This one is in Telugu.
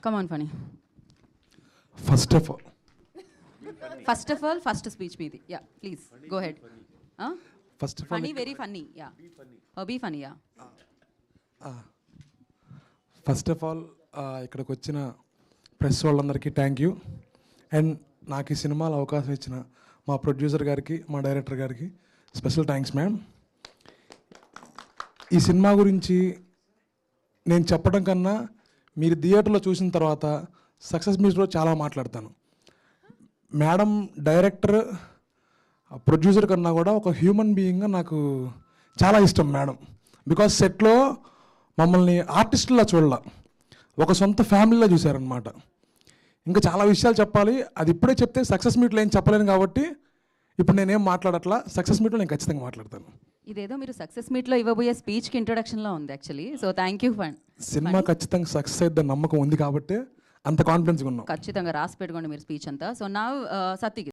Come on, funny. First of all First speech meedi. Yeah, please go ahead. Huh? First of all Funny, very funny. Yeah. Be funny. Yeah. First of all ఇక్కడికి వచ్చిన ప్రెస్ వాళ్ళందరికీ థ్యాంక్ యూ. అండ్ నాకు ఈ సినిమాలో అవకాశం ఇచ్చిన మా ప్రొడ్యూసర్ గారికి, మా డైరెక్టర్ గారికి స్పెషల్ థ్యాంక్స్ మ్యామ్. ఈ సినిమా గురించి నేను చెప్పడం కన్నా మీరు థియేటర్లో చూసిన తర్వాత సక్సెస్ మీట్లో చాలా మాట్లాడతాను. మేడం డైరెక్టర్, ప్రొడ్యూసర్ కన్నా కూడా ఒక హ్యూమన్ బీయింగ్గా నాకు చాలా ఇష్టం మేడం. బికాస్ సెట్లో మమ్మల్ని ఆర్టిస్టులా చూడాల, ఒక సొంత ఫ్యామిలీలో చూశారనమాట. ఇంకా చాలా విషయాలు చెప్పాలి, అది ఇప్పుడే చెప్తే సక్సెస్ మీట్లో ఏం చెప్పలేను కాబట్టి ఇప్పుడు నేనేం మాట్లాడట్లా. సక్సెస్ మీట్లో నేను ఖచ్చితంగా మాట్లాడతాను. ఇదేదో మీరు సక్సెస్ మీట్లో ఇవ్వబోయే స్పీచ్కి ఇంట్రొడక్షన్లో ఉంది actually. So thank you. Cinema ఖచ్చితంగా సక్సెస్ అయితే నమ్మకం ఉంది కాబట్టి అంత కాన్ఫిడెన్స్గా ఉన్నాం. ఖచ్చితంగా రాసి పెట్టుకోండి మీరు స్పీచ్ అంతా. సో నా సత్తికి